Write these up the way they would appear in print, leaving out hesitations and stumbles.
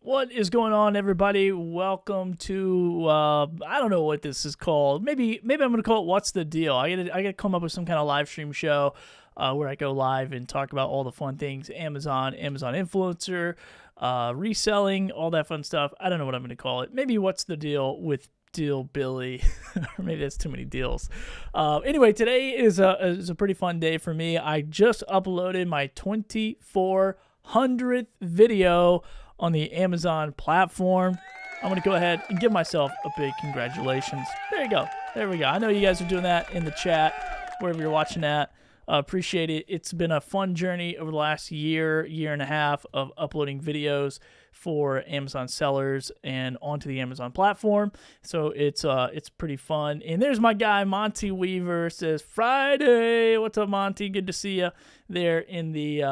What is going on, everybody? Welcome to I don't know what this is called. Maybe I'm gonna call it "What's the Deal." I gotta come up with some kind of live stream show where I go live and talk about all the fun things: Amazon influencer, reselling, all that fun stuff. I don't know what I'm gonna call it. Maybe "What's the Deal" with Deal Billy, or maybe that's too many deals. Anyway, today is a pretty fun day for me. I just uploaded my 2400th video on the Amazon platform. I'm going to go ahead and give myself a big congratulations. There you go. There we go. I know you guys are doing that in the chat, wherever you're watching at. Appreciate it. It's been a fun journey over the last year and a half of uploading videos for Amazon sellers and onto the Amazon platform. So it's pretty fun. And there's my guy, Monty Weaver, says, Friday. What's up, Monty? Good to see you there in the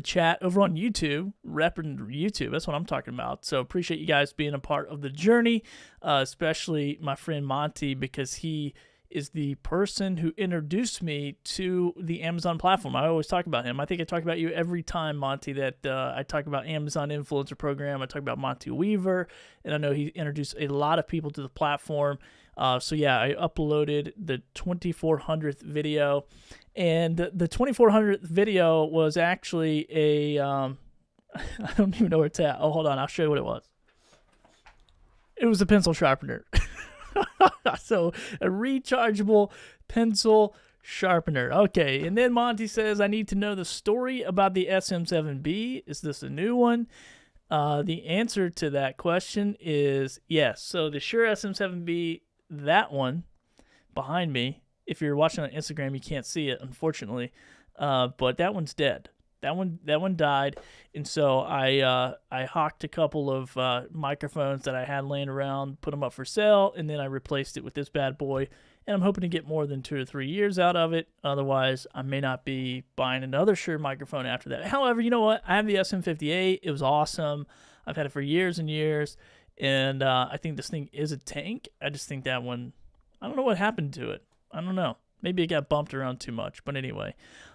chat over on YouTube, repping YouTube. That's what I'm talking about. So appreciate you guys being a part of the journey, especially my friend Monty, because he is the person who introduced me to the Amazon platform. I always talk about him. I think I talk about you every time, Monty, that I talk about Amazon Influencer Program. I talk about Monty Weaver, and I know he introduced a lot of people to the platform. So yeah, I uploaded the 2400th video, and the 2400th video was actually a I don't even know where it's at. Oh, hold on, I'll show you what it was. It was a pencil sharpener. So a rechargeable pencil sharpener. Okay, and then Monty says, I need to know the story about the SM7B. Is this a new one? The answer to that question is yes. So the Shure SM7B, that one behind me, if you're watching on Instagram, you can't see it, unfortunately, but that one's dead. That one died, and so I hawked a couple of microphones that I had laying around, put them up for sale, and then I replaced it with this bad boy, and I'm hoping to get more than 2 or 3 years out of it. Otherwise, I may not be buying another Shure microphone after that. However, you know what? I have the SM58. It was awesome. I've had it for years and years, and I think this thing is a tank. I just think that one, I don't know what happened to it. I don't know. Maybe it got bumped around too much. But anyway.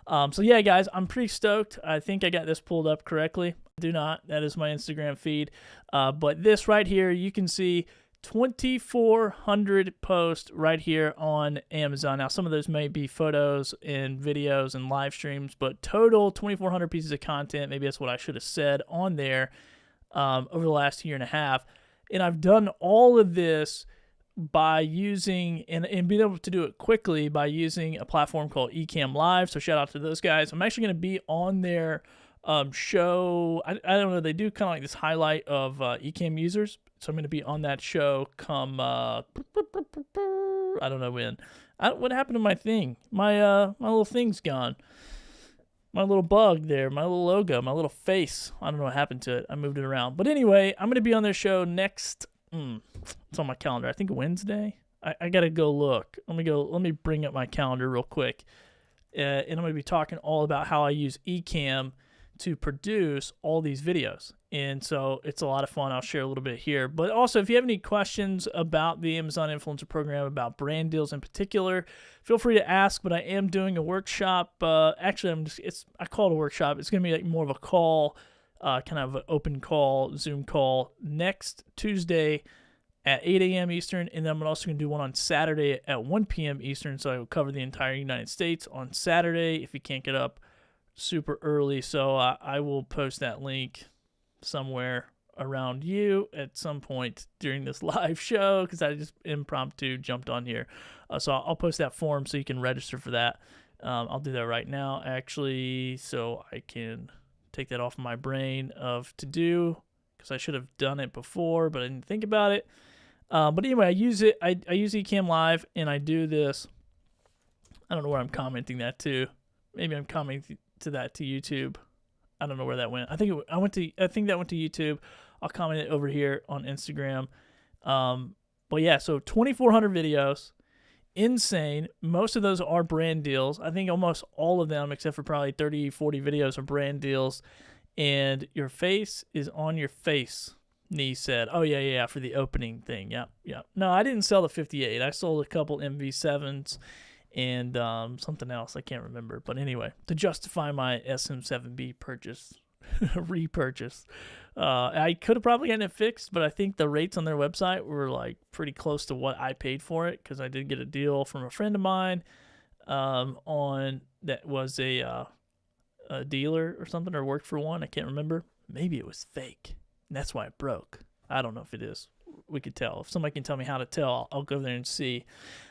So yeah, guys, I'm pretty stoked. I think I got this pulled up correctly. I do not. That is my Instagram feed. But this right here, you can see 2,400 posts right here on Amazon. Now, some of those may be photos and videos and live streams, but total 2,400 pieces of content. Maybe that's what I should have said on there over the last year and a half. And I've done all of this by using and being able to do it quickly by using a platform called Ecamm Live. So shout out to those guys. I'm actually going to be on their show. I don't know. They do kind of like this highlight of Ecamm users. So I'm going to be on that show come, I don't know when. What happened to my thing? My little thing's gone. My little bug there, my little logo, my little face. I don't know what happened to it. I moved it around. But anyway, I'm going to be on their show next. It's on my calendar. I think Wednesday. I gotta go look. Let me bring up my calendar real quick. And I'm gonna be talking all about how I use Ecamm to produce all these videos. And so it's a lot of fun. I'll share a little bit here. But also, if you have any questions about the Amazon Influencer Program, about brand deals in particular, feel free to ask. But I am doing a workshop. Actually, I call it a workshop. It's gonna be like more of a call. Kind of an open call, Zoom call next Tuesday at 8 a.m. Eastern, and then I'm also going to do one on Saturday at 1 p.m. Eastern, so I will cover the entire United States on Saturday if you can't get up super early. So I will post that link somewhere around you at some point during this live show because I just impromptu jumped on here. So I'll post that form so you can register for that. I'll do that right now, actually, so I can take that off my brain of to do because I should have done it before, but I didn't think about it. But anyway, I use it. I use Ecamm Live, and I do this. I don't know where I'm commenting that to. Maybe I'm commenting to that to YouTube. I don't know where that went. I think that went to YouTube. I'll comment it over here on Instagram. But yeah, so 2,400 videos. Insane. Most of those are brand deals. I think almost all of them, except for probably 30, 40 videos, are brand deals. And your face is on your face, Nee said. Oh, yeah, for the opening thing. Yeah. No, I didn't sell the 58. I sold a couple MV7s and something else. I can't remember. But anyway, to justify my SM7B purchase. repurchase. I could have probably gotten it fixed, but I think the rates on their website were like pretty close to what I paid for it, because I did get a deal from a friend of mine on that was a dealer or something, or worked for one. I can't remember. Maybe it was fake, and that's why it broke. I don't know if it is. We could tell. If somebody can tell me how to tell, I'll go there and see.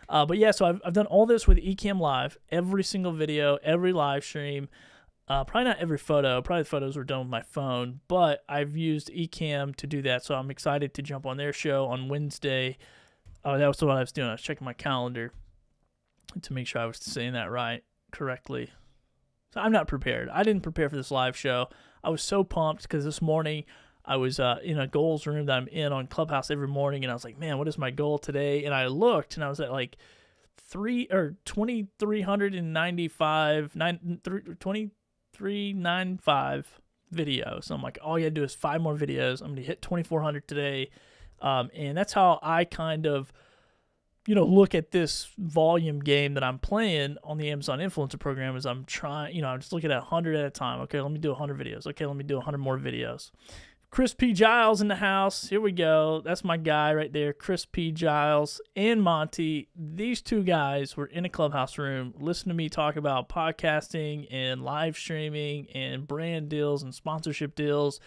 But yeah, so I've done all this with Ecamm Live, every single video, every live stream. Probably not every photo. Probably the photos were done with my phone, but I've used Ecamm to do that. So I'm excited to jump on their show on Wednesday. Oh, that was what I was doing. I was checking my calendar to make sure I was saying that correctly. So I'm not prepared. I didn't prepare for this live show. I was so pumped because this morning I was in a goals room that I'm in on Clubhouse every morning, and I was like, man, what is my goal today? And I looked, and I was at like 2395 videos. So I'm like, all you gotta do is 5 more videos. I'm gonna hit 2,400 today, and that's how I kind of, look at this volume game that I'm playing on the Amazon Influencer Program. Is I'm trying, I'm just looking at 100 at a time. Okay, let me do 100 videos. Okay, let me do 100 more videos. Chris P. Giles in the house. Here we go. That's my guy right there, Chris P. Giles and Monty. These two guys were in a Clubhouse room listening to me talk about podcasting and live streaming and brand deals and sponsorship deals.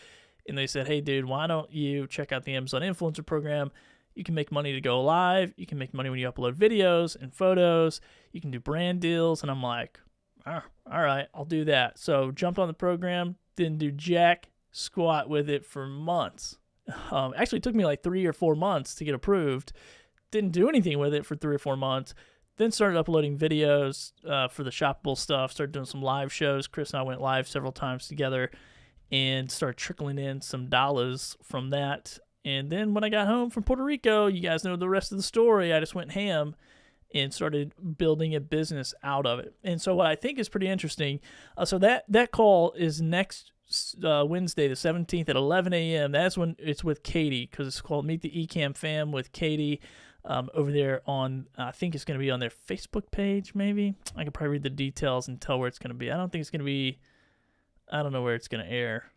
And they said, hey, dude, why don't you check out the Amazon Influencer Program? You can make money to go live. You can make money when you upload videos and photos. You can do brand deals. And I'm like, all right, I'll do that. So jumped on the program, didn't do jack squat with it for months. Actually, it took me like 3 or 4 months to get approved. Didn't do anything with it for 3 or 4 months. Then started uploading videos for the shoppable stuff. Started doing some live shows. Chris and I went live several times together and started trickling in some dollars from that. And then when I got home from Puerto Rico, you guys know the rest of the story. I just went ham and started building a business out of it. And so what I think is pretty interesting, so that call is next Wednesday, the 17th at 11 a.m. That's when it's with Katie, because it's called Meet the Ecamm Fam with Katie over there on, I think it's going to be on their Facebook page, maybe. I can probably read the details and tell where it's going to be. I don't think it's going to be, I don't know where it's going to air.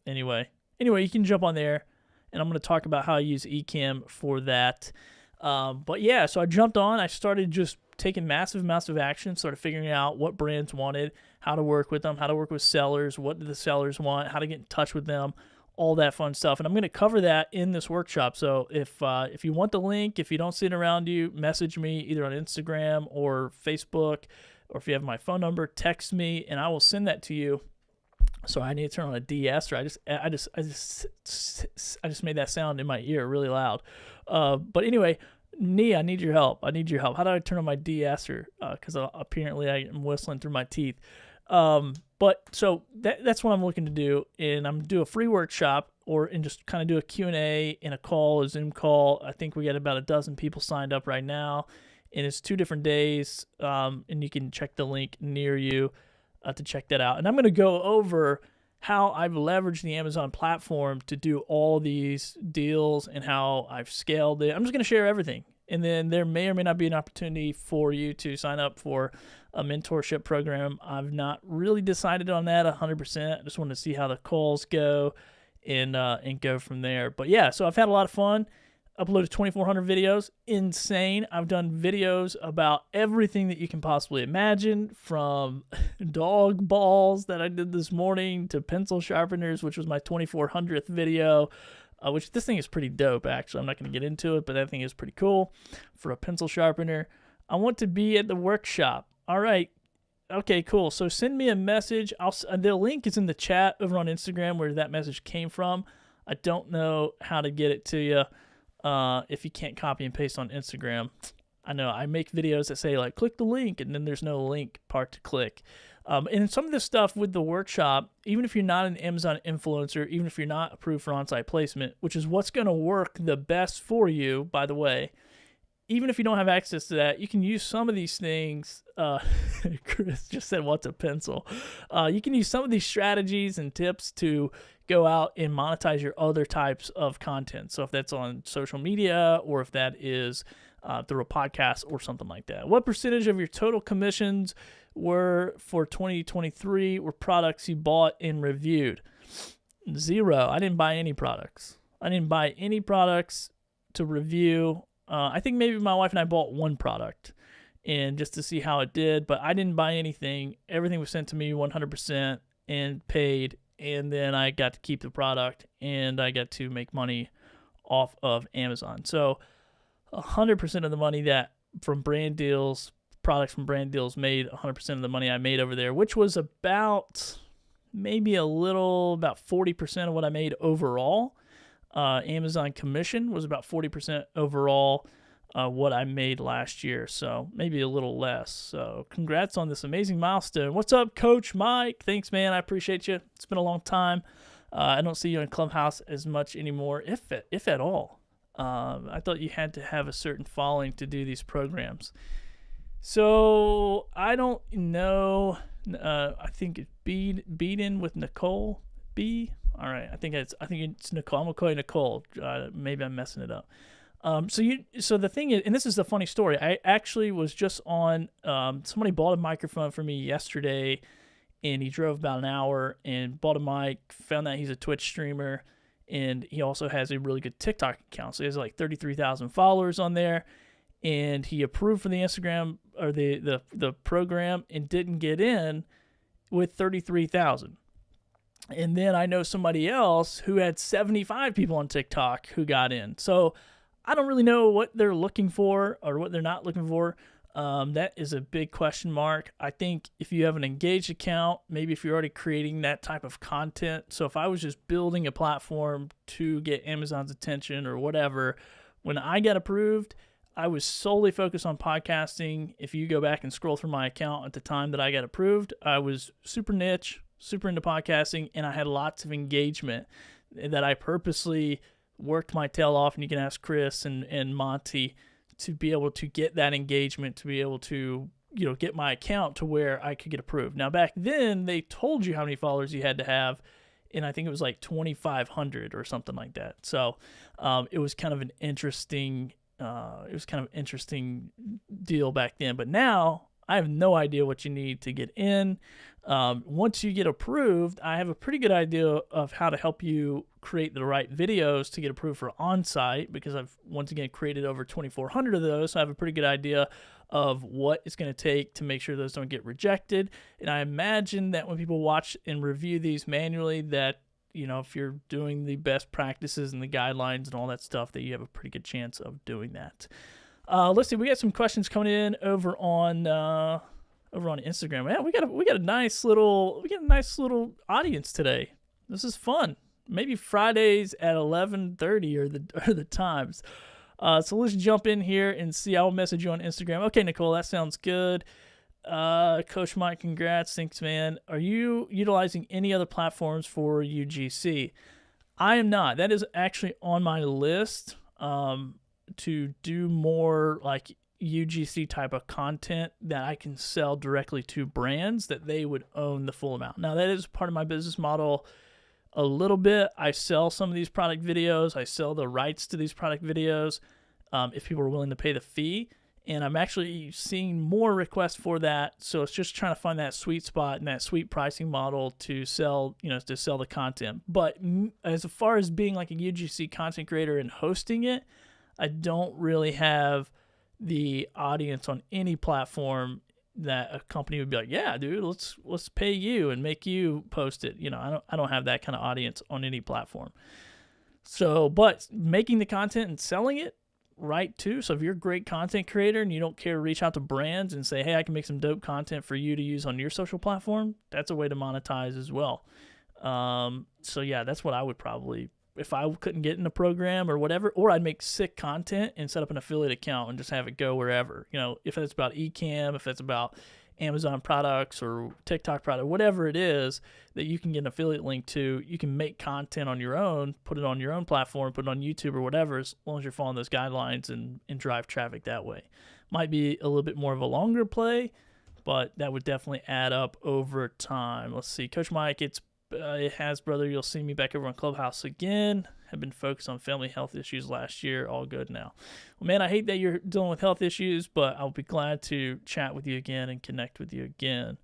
Anyway, you can jump on there, and I'm going to talk about how I use Ecamm for that. But yeah, so I jumped on. I started just taking massive action, started figuring out what brands wanted, how to work with them, how to work with sellers, what do the sellers want, how to get in touch with them, all that fun stuff. And I'm going to cover that in this workshop. So if you want the link, if you don't see it around you, message me either on Instagram or Facebook, or if you have my phone number, text me, and I will send that to you. So I need to turn on a de-esser. I just made that sound in my ear really loud. But anyway, I need your help. How do I turn on my de-esser? Because apparently I am whistling through my teeth. But so that's what I'm looking to do, and I'm do a free workshop and just kind of do a Q&A and a Zoom call. I think we got about a dozen people signed up right now, and it's 2 different days. And you can check the link near you to check that out. And I'm going to go over how I've leveraged the Amazon platform to do all these deals and how I've scaled it. I'm just going to share everything. And then there may or may not be an opportunity for you to sign up for a mentorship program. I've not really decided on that 100%. I just want to see how the calls go and go from there. But yeah, so I've had a lot of fun. Uploaded 2,400 videos. Insane. I've done videos about everything that you can possibly imagine, from dog balls that I did this morning to pencil sharpeners, which was my 2,400th video, which this thing is pretty dope, actually. I'm not going to get into it, but that thing is pretty cool for a pencil sharpener. I want to be at the workshop. All right. Okay, cool. So send me a message. The link is in the chat over on Instagram where that message came from. I don't know how to get it to you. If you can't copy and paste on Instagram. I know I make videos that say like click the link, and then there's no link part to click. And some of this stuff with the workshop, even if you're not an Amazon influencer, even if you're not approved for on-site placement, which is what's going to work the best for you, by the way, even if you don't have access to that, you can use some of these things. Chris just said, what's a pencil? You can use some of these strategies and tips to go out and monetize your other types of content. So if that's on social media, or if that is through a podcast or something like that. What percentage of your total commissions were for 2023 were products you bought and reviewed? 0. I didn't buy any products. I didn't buy any products to review. I think maybe my wife and I bought one product and just to see how it did, but I didn't buy anything. Everything was sent to me 100% and paid, and then I got to keep the product and I got to make money off of Amazon. So 100% of the money that from brand deals, products from brand deals made 100% of the money I made over there, which was about maybe about 40% of what I made overall. Amazon commission was about 40% overall what I made last year, so maybe a little less. So congrats on this amazing milestone. What's up, Coach Mike? Thanks, man. I appreciate you. It's been a long time. I don't see you in Clubhouse as much anymore, if at all. I thought you had to have a certain following to do these programs. So I don't know. I think it's Beaten with Nicole B. All right, I think it's Nicole. I'm gonna call you Nicole. Maybe I'm messing it up. So the thing is, and this is the funny story. I actually was just on. Somebody bought a microphone for me yesterday, and he drove about an hour and bought a mic. Found out he's a Twitch streamer, and he also has a really good TikTok account. So he has like 33,000 followers on there, and he approved for the Instagram or the program and didn't get in with 33,000. And then I know somebody else who had 75 people on TikTok who got in. So I don't really know what they're looking for or what they're not looking for. That is a big question mark. I think if you have an engaged account, maybe if you're already creating that type of content. So if I was just building a platform to get Amazon's attention or whatever, when I got approved, I was solely focused on podcasting. If you go back and scroll through my account at the time that I got approved, I was super niche, super into podcasting, and I had lots of engagement that I purposely worked my tail off. And you can ask Chris and Monty to be able to get that engagement, to be able to, get my account to where I could get approved. Now, back then, they told you how many followers you had to have, and I think it was like 2,500 or something like that. So it was kind of an interesting deal back then. But now I have no idea what you need to get in. Once you get approved, I have a pretty good idea of how to help you create the right videos to get approved for on-site, because I've once again created over 2,400 of those. So I have a pretty good idea of what it's going to take to make sure those don't get rejected. And I imagine that when people watch and review these manually, that if you're doing the best practices and the guidelines and all that stuff, that you have a pretty good chance of doing that. Let's see. We got some questions coming in over on Instagram. Yeah, we got a nice little audience today. This is fun. Maybe Fridays at 11:30 are the times. So let's jump in here and see. I'll message you on Instagram. Okay, Nicole, that sounds good. Coach Mike, congrats. Thanks, man. Are you utilizing any other platforms for UGC? I am not. That is actually on my list to do more like UGC type of content that I can sell directly to brands that they would own the full amount. Now, that is part of my business model a little bit. I sell some of these product videos. I sell the rights to these product videos if people are willing to pay the fee. And I'm actually seeing more requests for that. So it's just trying to find that sweet spot and that sweet pricing model to sell, to sell the content. But as far as being like a UGC content creator and hosting it, I don't really have the audience on any platform that a company would be like, yeah, dude, let's pay you and make you post it. I don't have that kind of audience on any platform. So, but making the content and selling it, right, too. So if you're a great content creator and you don't care to reach out to brands and say, hey, I can make some dope content for you to use on your social platform, that's a way to monetize as well. So yeah, that's what I would probably, if I couldn't get in the program or whatever, or I'd make sick content and set up an affiliate account and just have it go wherever. If it's about Ecamm, if it's about Amazon products or TikTok product, whatever it is that you can get an affiliate link to, you can make content on your own, put it on your own platform, put it on YouTube or whatever, as long as you're following those guidelines and drive traffic that way. Might be a little bit more of a longer play, but that would definitely add up over time. Let's see. Coach Mike, it has, brother, you'll see me back over on Clubhouse again. have been focused on family health issues last year. All good now. Well, man, I hate that you're dealing with health issues, but I'll be glad to chat with you again and connect with you again.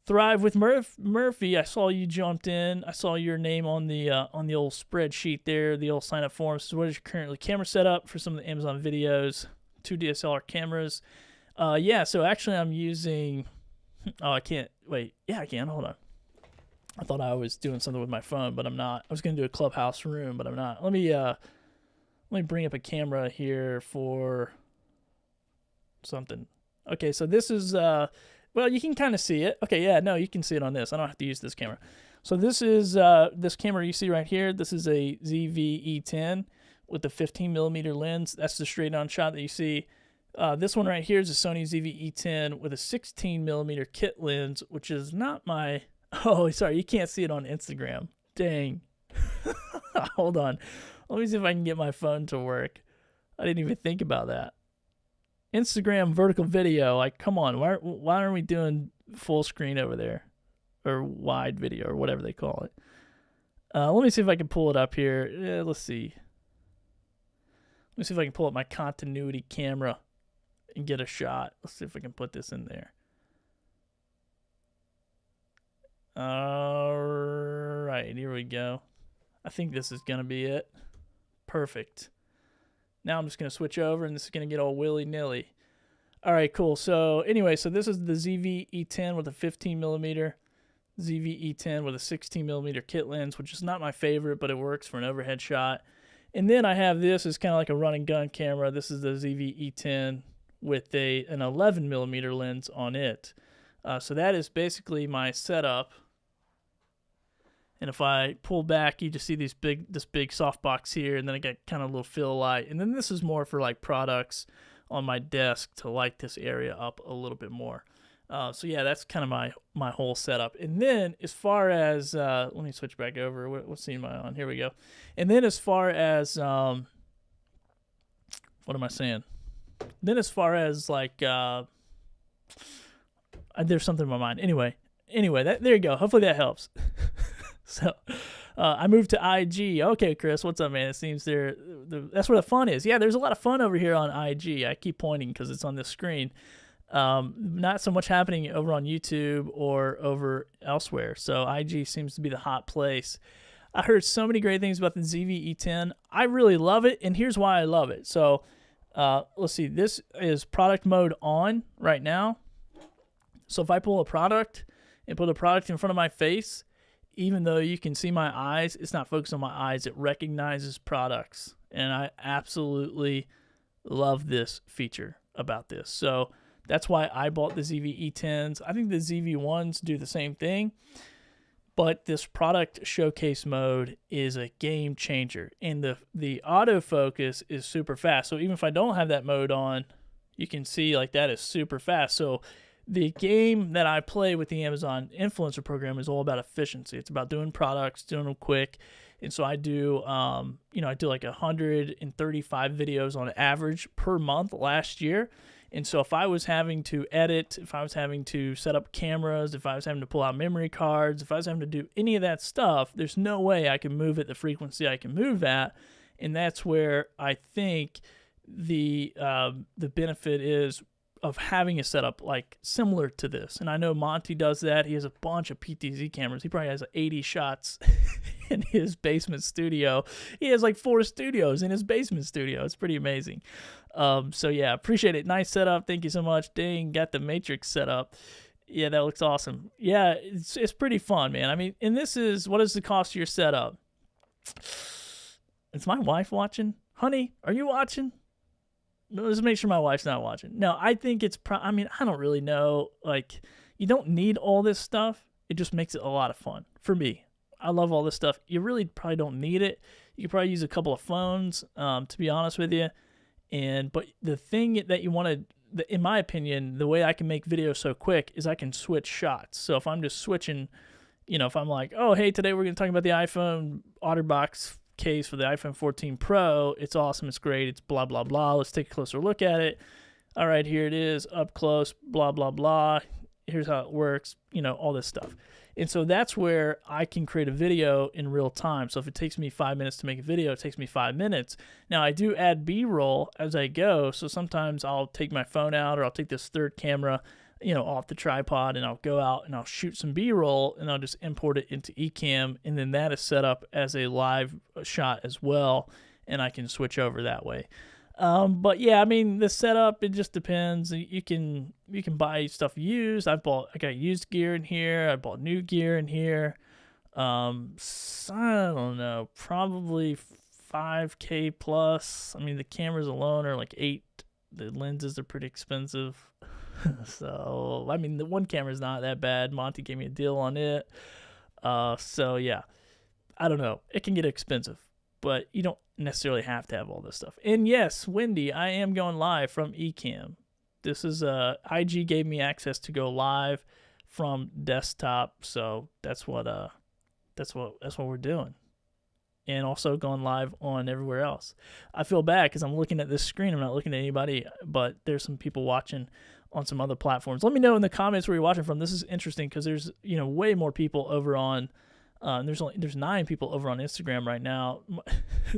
Thrive with Murphy, I saw you jumped in. I saw your name on the old spreadsheet there, the old sign up form. So what is your currently camera setup for some of the Amazon videos? 2 DSLR cameras. Yeah, so actually I'm using, oh, I can't, wait, yeah, I can, hold on. I thought I was doing something with my phone, but I'm not. I was going to do a Clubhouse room, but I'm not. Let me bring up a camera here for something. Okay, so this is, well, you can kind of see it. Okay, yeah, no, you can see it on this. I don't have to use this camera. So this is this camera you see right here. This is a ZV-E10 with a 15mm lens. That's the straight-on shot that you see. This one right here is a Sony ZV-E10 with a 16mm kit lens, which is not my... Oh, sorry, you can't see it on Instagram. Dang. Hold on. Let me see if I can get my phone to work. I didn't even think about that. Instagram vertical video, like, come on, why aren't we doing full screen over there, or wide video, or whatever they call it? Let me see if I can pull it up here. Let's see. Let me see if I can pull up my continuity camera and get a shot. Let's see if I can put this in there. All right, here we go. I think this is gonna be it. Perfect. Now I'm just going to switch over, and this is going to get all willy-nilly. All right, cool. So anyway, so this is the ZV-E10 with a 15mm, ZV-E10 with a 16mm kit lens, which is not my favorite, but it works for an overhead shot. And then I have this as kind of like a run-and-gun camera. This is the ZV-E10 with an 11mm lens on it. So that is basically my setup. And if I pull back, you just see this big softbox here, and then I got kind of a little fill light. And then this is more for like products on my desk to light this area up a little bit more. So yeah, that's kind of my whole setup. And then as far as, let me switch back over. What scene am I on? Here we go. And then as far as, what am I saying? Then as far as like, there's something in my mind. Anyway, there you go. Hopefully that helps. So I moved to IG. Okay, Chris, what's up, man? It seems that's where the fun is. Yeah, there's a lot of fun over here on IG. I keep pointing because it's on this screen. Not so much happening over on YouTube or over elsewhere. So IG seems to be the hot place. I heard so many great things about the ZV-E10. I really love it, and here's why I love it. So let's see. This is product mode on right now. So if I pull a product and put a product in front of my face, even though you can see my eyes, it's not focused on my eyes. It recognizes products. And I absolutely love this feature about this. So that's why I bought the ZV-E10s. I think the ZV-1s do the same thing. But this product showcase mode is a game changer. And the autofocus is super fast. So even if I don't have that mode on, you can see like that is super fast. So the game that I play with the Amazon Influencer Program is all about efficiency. It's about doing products, doing them quick. And so I do, I do like 135 videos on average per month last year. And so if I was having to edit, if I was having to set up cameras, if I was having to pull out memory cards, if I was having to do any of that stuff, there's no way I can move at the frequency I can move at. And that's where I think the benefit is of having a setup like similar to this. And I know Monty does that. He has a bunch of PTZ cameras. He probably has 80 shots in his basement studio. He has like 4 studios in his basement studio. It's pretty amazing. So yeah, appreciate it. Nice setup. Thank you so much. Dang, got the Matrix set up. Yeah, that looks awesome. Yeah, it's pretty fun, man. I mean, and this is, what is the cost of your setup? Is my wife watching? Honey, are you watching? Let's make sure my wife's not watching. No, I think it's, I don't really know. Like, you don't need all this stuff. It just makes it a lot of fun. For me, I love all this stuff. You really probably don't need it. You could probably use a couple of phones, to be honest with you. But the thing that you want to, in my opinion, the way I can make videos so quick is I can switch shots. So if I'm just switching, if I'm like, oh, hey, today we're going to talk about the iPhone OtterBox case for the iPhone 14 Pro. It's awesome. It's great. It's blah, blah, blah. Let's take a closer look at it. All right, here it is up close, blah, blah, blah. Here's how it works, all this stuff. And so that's where I can create a video in real time. So if it takes me 5 minutes to make a video, it takes me 5 minutes. Now I do add B-roll as I go. So sometimes I'll take my phone out, or I'll take this third camera, off the tripod, and I'll go out and I'll shoot some B-roll, and I'll just import it into Ecamm, and then that is set up as a live shot as well, and I can switch over that way. But yeah, I mean, the setup, it just depends. You can buy stuff used. I got used gear in here. I bought new gear in here. So I don't know, probably $5K plus. I mean, the cameras alone are like $8. The lenses are pretty expensive. So, I mean, the one camera's not that bad. Monty gave me a deal on it. So yeah, I don't know. It can get expensive, but you don't necessarily have to have all this stuff. And yes, Wendy, I am going live from Ecamm. This is IG gave me access to go live from desktop, so that's what we're doing. And also going live on everywhere else. I feel bad because I'm looking at this screen. I'm not looking at anybody, but there's some people watching on some other platforms. Let me know in the comments where you're watching from. This is interesting because there's way more people over on. There's 9 people over on Instagram right now.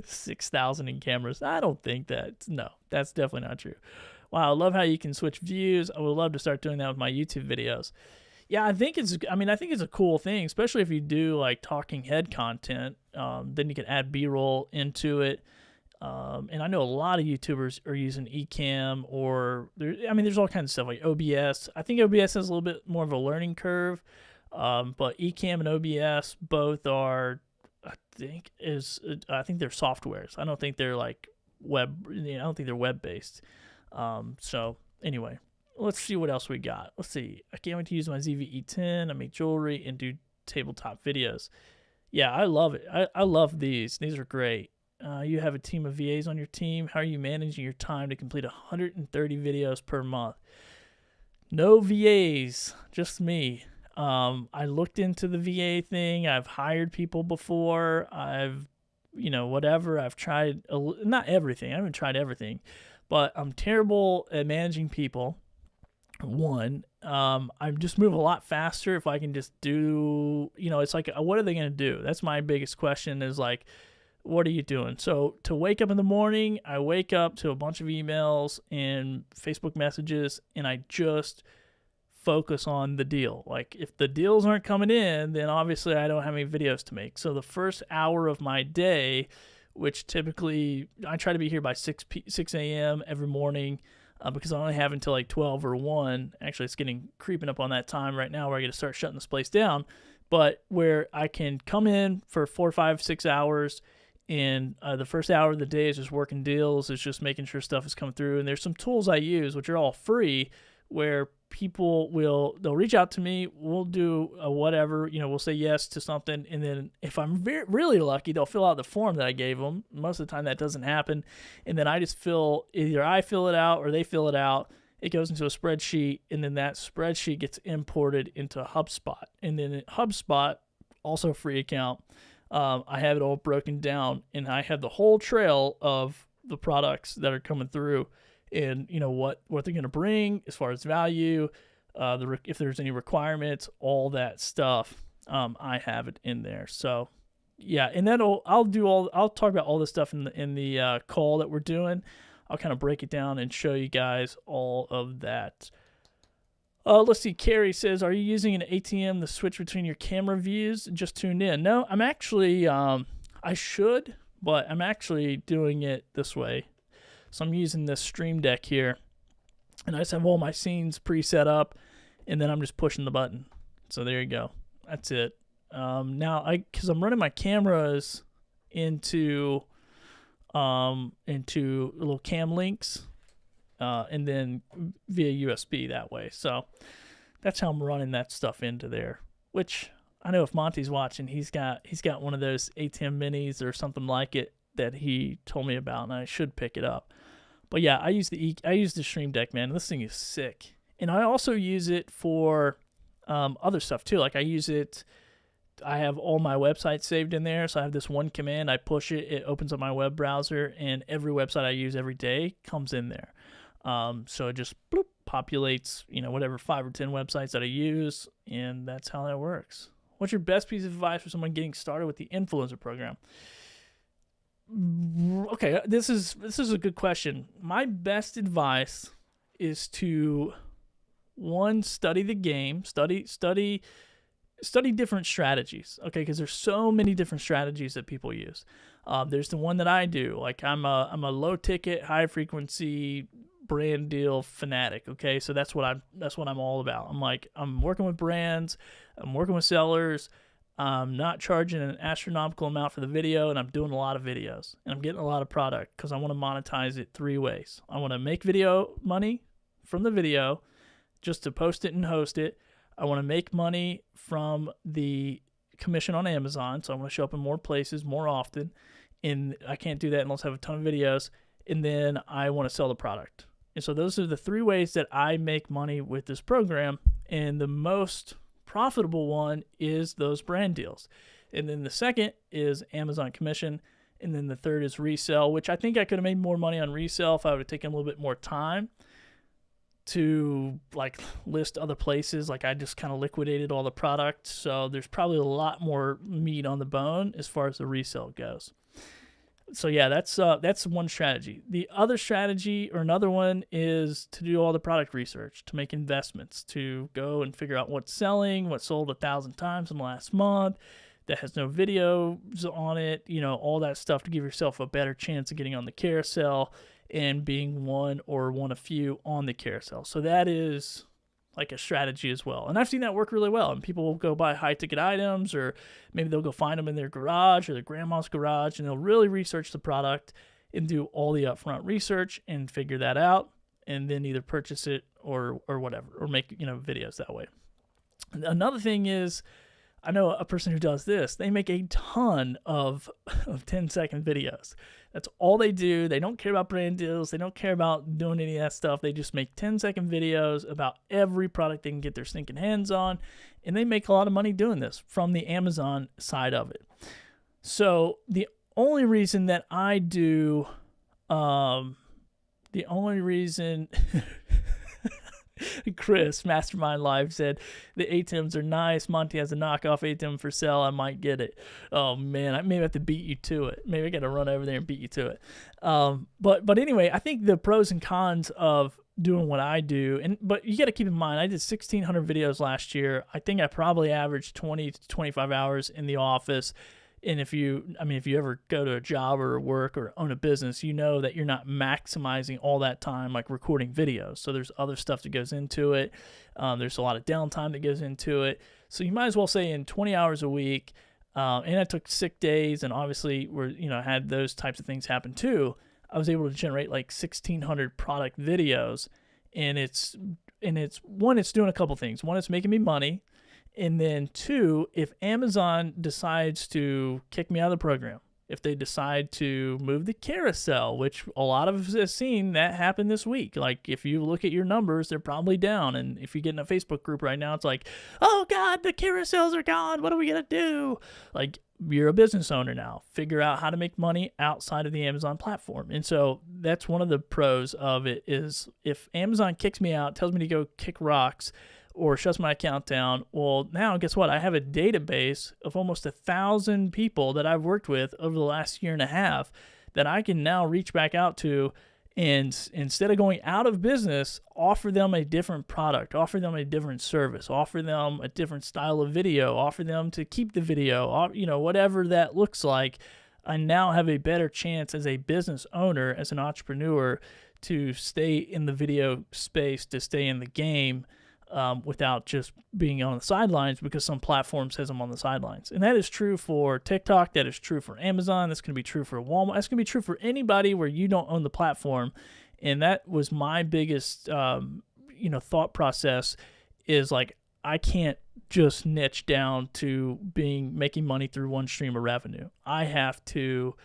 6,000 in cameras. I don't think that's definitely not true. Wow, I love how you can switch views. I would love to start doing that with my YouTube videos. Yeah, I think it's a cool thing, especially if you do like talking head content. Then you can add B-roll into it. And I know a lot of YouTubers are using Ecamm, or there's all kinds of stuff like OBS. I think OBS has a little bit more of a learning curve. But Ecamm and OBS both are, I think they're softwares. I don't think they're like web. I don't think they're web based. So anyway, let's see what else we got. Let's see. I can't wait to use my ZV-E10. I make jewelry and do tabletop videos. Yeah, I love it. I love these. These are great. You have a team of VAs on your team. How are you managing your time to complete 130 videos per month? No VAs, just me. I looked into the VA thing. I've hired people before. I've tried, not everything. I haven't tried everything, but I'm terrible at managing people. One, I just move a lot faster if I can just do, it's like, what are they going to do? That's my biggest question is like, what are you doing? So to wake up in the morning, I wake up to a bunch of emails and Facebook messages, and I just focus on the deal. Like if the deals aren't coming in, then obviously I don't have any videos to make. So the first hour of my day, which typically I try to be here by 6 a.m. every morning, because I only have until like 12 or 1. Actually, it's creeping up on that time right now where I get to start shutting this place down. But where I can come in for 4, 5, 6 hours, and the first hour of the day is just working deals. It's just making sure stuff is coming through. And there's some tools I use, which are all free, where people they'll reach out to me. We'll do whatever, we'll say yes to something. And then if I'm really lucky, they'll fill out the form that I gave them. Most of the time that doesn't happen. And then I just either I fill it out or they fill it out. It goes into a spreadsheet, and then that spreadsheet gets imported into HubSpot. And then HubSpot, also a free account, I have it all broken down, and I have the whole trail of the products that are coming through, and what they're going to bring as far as value, if there's any requirements, all that stuff. I have it in there. So yeah, and I'll talk about all this stuff in the call that we're doing. I'll kind of break it down and show you guys all of that. Let's see. Carrie says, are you using an ATEM to switch between your camera views? Just tuned in. No, I'm actually, I should, but I'm actually doing it this way. So I'm using this Stream Deck here, and I just have all my scenes preset up, and then I'm just pushing the button. So there you go. That's it. Now, because I'm running my cameras into little cam links, and then via USB that way. So that's how I'm running that stuff into there, which I know if Monty's watching, he's got one of those ATEM minis or something like it that he told me about, and I should pick it up. But yeah, I use the Stream Deck, man. This thing is sick. And I also use it for other stuff too. Like I have all my websites saved in there. So I have this one command, I push it, it opens up my web browser, and every website I use every day comes in there. So it just populates, whatever 5 or 10 websites that I use, and that's how that works. What's your best piece of advice for someone getting started with the influencer program? Okay, this is a good question. My best advice is to, one, study the game, study different strategies, okay? Because there's so many different strategies that people use. There's the one that I do. Like I'm a low ticket, high frequency brand deal fanatic, okay? So that's what I'm all about. I'm working with brands, I'm working with sellers. I'm not charging an astronomical amount for the video, and I'm doing a lot of videos, and I'm getting a lot of product because I want to monetize it 3 ways. I want to make video money from the video just to post it and host it. I want to make money from the commission on Amazon, so I want to show up in more places more often, and I can't do that unless I have a ton of videos, and then I want to sell the product. And so those are the 3 ways that I make money with this program, and the most profitable one is those brand deals. And then the second is Amazon commission, and then the third is resell, which I think I could have made more money on resell if I would have taken a little bit more time to like list other places. Like I just kind of liquidated all the product, so there's probably a lot more meat on the bone as far as the resell goes. So yeah, that's one strategy. The other strategy, or another one, is to do all the product research, to make investments, to go and figure out what's selling, what sold 1,000 times in the last month, that has no videos on it, all that stuff, to give yourself a better chance of getting on the carousel and being one of few on the carousel. So that is like a strategy as well. And I've seen that work really well. And people will go buy high ticket items, or maybe they'll go find them in their garage or their grandma's garage, and they'll really research the product and do all the upfront research and figure that out, and then either purchase it or whatever, or make videos that way. Another thing is, I know a person who does this. They make a ton of 10-second videos. That's all they do. They don't care about brand deals. They don't care about doing any of that stuff. They just make 10-second videos about every product they can get their stinking hands on, and they make a lot of money doing this from the Amazon side of it. So the only reason that I do, Chris, Mastermind Live, said the ATEMs are nice. Monty has a knockoff ATEM for sale. I might get it. Oh man, I maybe have to beat you to it. Maybe I got to run over there and beat you to it. But anyway, I think the pros and cons of doing what I do, but you got to keep in mind, I did 1,600 videos last year. I think I probably averaged 20 to 25 hours in the office. And if you ever go to a job or work or own a business, you know that you're not maximizing all that time like recording videos. So there's other stuff that goes into it. There's a lot of downtime that goes into it. So you might as well say in 20 hours a week, and I took sick days, and obviously I had those types of things happen too. I was able to generate like 1,600 product videos, and it's doing a couple things. One, it's making me money. And then 2, if Amazon decides to kick me out of the program, if they decide to move the carousel, which a lot of us have seen that happen this week. Like if you look at your numbers, they're probably down. And if you get in a Facebook group right now, it's like, oh God, the carousels are gone. What are we going to do? Like, you're a business owner now. Figure out how to make money outside of the Amazon platform. And so that's one of the pros of it, is if Amazon kicks me out, tells me to go kick rocks, or shuts my account down, well, now guess what? I have a database of almost 1,000 people that I've worked with over the last year and a half that I can now reach back out to, and instead of going out of business, offer them a different product, offer them a different service, offer them a different style of video, offer them to keep the video, whatever that looks like. I now have a better chance as a business owner, as an entrepreneur, to stay in the video space, to stay in the game, without just being on the sidelines because some platform says I'm on the sidelines. And that is true for TikTok. That is true for Amazon. That's going to be true for Walmart. That's going to be true for anybody where you don't own the platform. And that was my biggest, thought process, is like, I can't just niche down to making money through one stream of revenue. I have to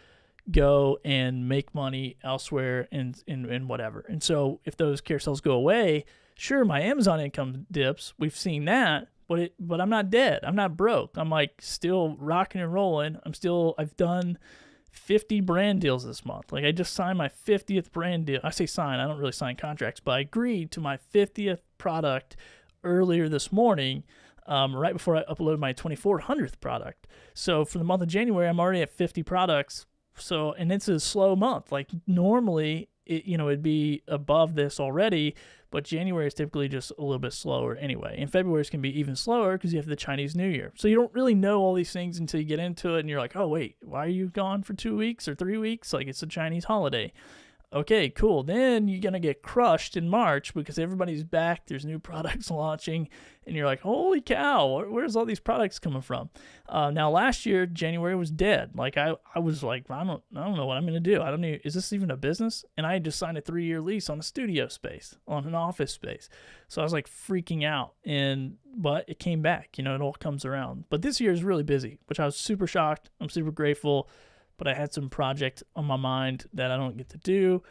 go and make money elsewhere and whatever. And so if those carousels go away, sure, my Amazon income dips. We've seen that, but I'm not dead. I'm not broke. I'm like still rocking and rolling. I've done 50 brand deals this month. Like I just signed my 50th brand deal. I say sign, I don't really sign contracts, but I agreed to my 50th product earlier this morning. right before I uploaded my 2400th product. So for the month of January, I'm already at 50 products. So, and it's a slow month. Like normally, it'd be above this already, but January is typically just a little bit slower anyway. And February is going to be even slower because you have the Chinese New Year. So you don't really know all these things until you get into it and you're like, oh, wait, why are you gone for 2 weeks or 3 weeks? Like it's a Chinese holiday. Okay, cool. Then you're going to get crushed in March because everybody's back. There's new products launching, and you're like, holy cow, where's all these products coming from? Now, last year, January was dead. Like, I was like, I don't know what I'm going to do. Is this even a business? And I had just signed a 3-year lease on a studio space, on an office space. So I was like freaking out, but it came back. It all comes around. But this year is really busy, which I was super shocked. I'm super grateful. But I had some project on my mind that I don't get to do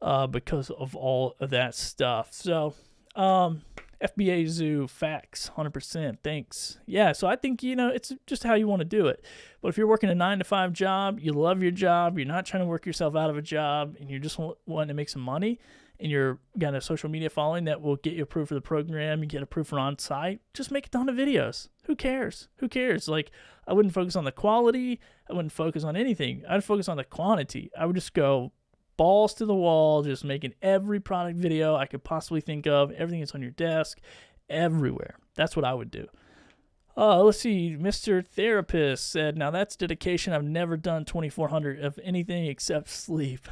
because of all of that stuff. So, FBA Zoo, facts, 100%, thanks. Yeah, so I think, it's just how you want to do it. But if you're working a 9-to-5 job, you love your job, you're not trying to work yourself out of a job, and you're just wanting to make some money, and you're got a social media following that will get you approved for the program, you get approved for on-site, just make a ton of videos. Who cares? Like, I wouldn't focus on the quality. I wouldn't focus on anything. I'd focus on the quantity. I would just go balls to the wall, just making every product video I could possibly think of, everything that's on your desk, everywhere. That's what I would do. Let's see. Mr. Therapist said, now that's dedication. I've never done 2400 of anything except sleep.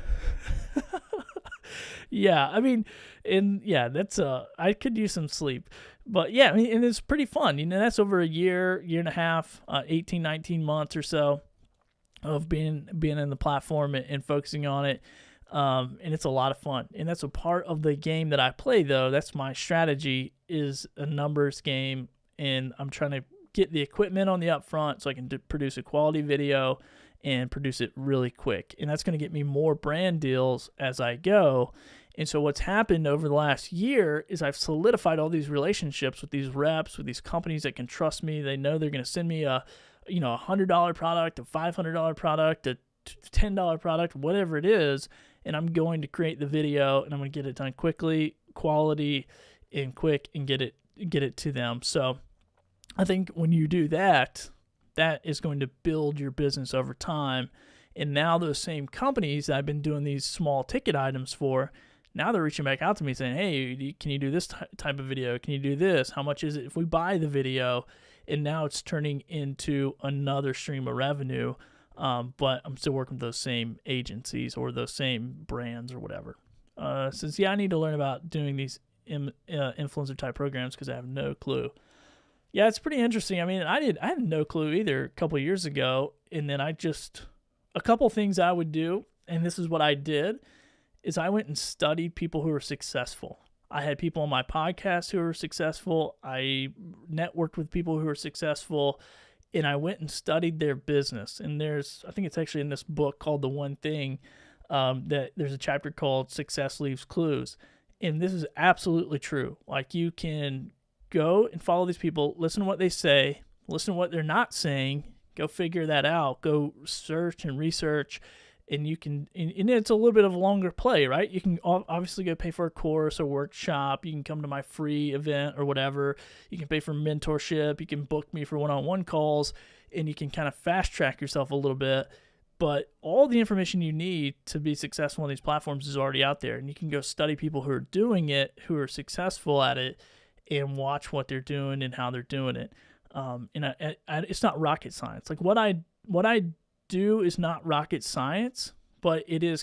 Yeah, that's I could use some sleep. But yeah, and it's pretty fun. That's over a year and a half, 18, 19 months or so of being in the platform and focusing on it. And it's a lot of fun. And that's a part of the game that I play, though. That's my strategy, is a numbers game. And I'm trying to get the equipment on the upfront so I can produce a quality video and produce it really quick. And that's going to get me more brand deals as I go. And so what's happened over the last year is I've solidified all these relationships with these reps, with these companies that can trust me. They know they're going to send me a $100 product, a $500 product, a $10 product, whatever it is. And I'm going to create the video, and I'm going to get it done quickly, quality, and quick, and get it to them. So I think when you do that, that is going to build your business over time. And now those same companies that I've been doing these small ticket items for, now they're reaching back out to me saying, hey, can you do this type of video? Can you do this? How much is it if we buy the video? And now it's turning into another stream of revenue. But I'm still working with those same agencies or those same brands or whatever. Says, I need to learn about doing these influencer type programs because I have no clue. Yeah, it's pretty interesting. I had no clue either a couple of years ago. And then a couple things I would do, and this is what I did, is I went and studied people who were successful. I had people on my podcast who were successful. I networked with people who were successful, and I went and studied their business. And I think it's actually in this book called The One Thing, that there's a chapter called Success Leaves Clues. And this is absolutely true. Like, you can go and follow these people, listen to what they say, listen to what they're not saying, go figure that out, go search and research. And you can, and it's a little bit of a longer play, right? You can obviously go pay for a course or workshop. You can come to my free event or whatever. You can pay for mentorship. You can book me for one-on-one calls, and you can kind of fast track yourself a little bit. But all the information you need to be successful on these platforms is already out there. And you can go study people who are doing it, who are successful at it, and watch what they're doing and how they're doing it. It's not rocket science. Like, what I do is not rocket science, but it is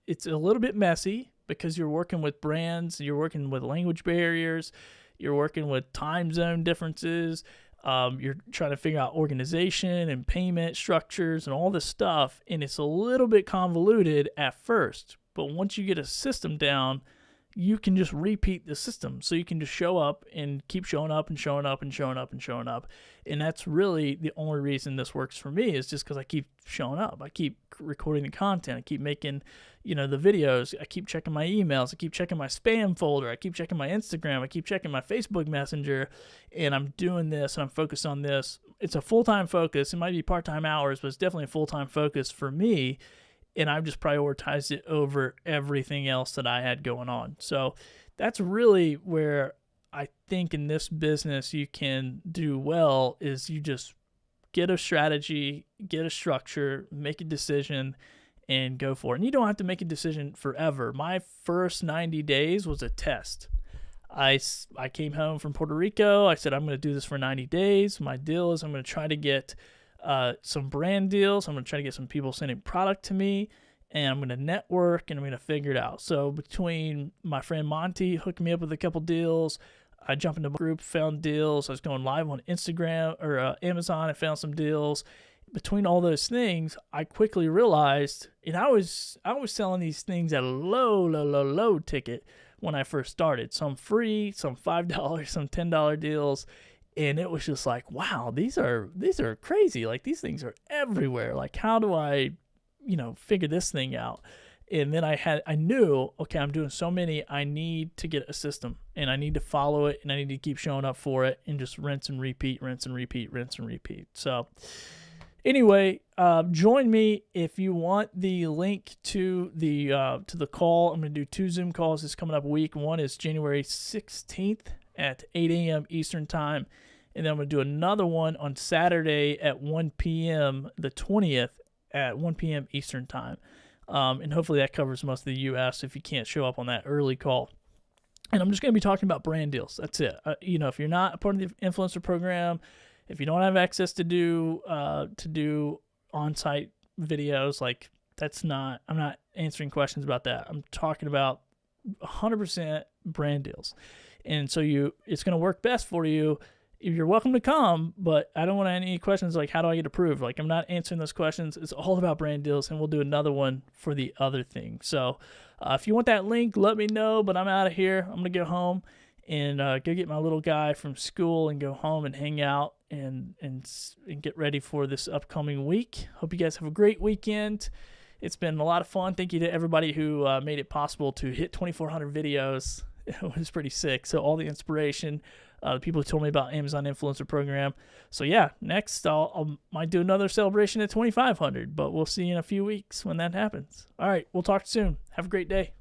it's a little bit messy because you're working with brands, you're working with language barriers, you're working with time zone differences, you're trying to figure out organization and payment structures and all this stuff, and it's a little bit convoluted at first, but once you get a system down, you can just repeat the system. So you can just show up and keep showing up and showing up and showing up and showing up. And that's really the only reason this works for me, is just because I keep showing up. I keep recording the content. I keep making, the videos. I keep checking my emails. I keep checking my spam folder. I keep checking my Instagram. I keep checking my Facebook Messenger. And I'm doing this, and I'm focused on this. It's a full-time focus. It might be part-time hours, but it's definitely a full-time focus for me. And I've just prioritized it over everything else that I had going on. So that's really where I think in this business you can do well is you just get a strategy, get a structure, make a decision, and go for it. And you don't have to make a decision forever. My first 90 days was a test. I came home from Puerto Rico. I said, I'm going to do this for 90 days. My deal is I'm going to try to get some brand deals. I'm going to try to get some people sending product to me, and I'm going to network, and I'm going to figure it out. So between my friend Monty hooked me up with a couple deals, I jumped into a group, found deals. I was going live on Instagram or Amazon. I found some deals. Between all those things, I quickly realized, and I was selling these things at a low ticket when I first started. Some free, some $5, some $10 deals. And it was just like, wow, these are crazy. Like, these things are everywhere. Like, how do I, figure this thing out? And then I knew, okay, I'm doing so many, I need to get a system, and I need to follow it, and I need to keep showing up for it, and just rinse and repeat. So anyway, join me if you want the link to the call. I'm going to do 2 Zoom calls this coming up week. One is January 16th at 8 a.m. Eastern time, and then I'm going to do another one on Saturday at 1 p.m., the 20th at 1 p.m. Eastern time. And hopefully that covers most of the U.S. if you can't show up on that early call. And I'm just going to be talking about brand deals. That's it. If you're not a part of the influencer program, if you don't have access to do on-site videos, like, I'm not answering questions about that. I'm talking about 100% brand deals. And so it's going to work best for you. You're welcome to come, but I don't want any questions like, how do I get approved? Like, I'm not answering those questions. It's all about brand deals, and we'll do another one for the other thing. So if you want that link, let me know, but I'm out of here. I'm going to go home and go get my little guy from school and go home and hang out and get ready for this upcoming week. Hope you guys have a great weekend. It's been a lot of fun. Thank you to everybody who made it possible to hit 2,400 videos. It was pretty sick. So all the inspiration, the people who told me about Amazon Influencer Program. So yeah, next I might do another celebration at 2,500, but we'll see in a few weeks when that happens. All right, we'll talk soon. Have a great day.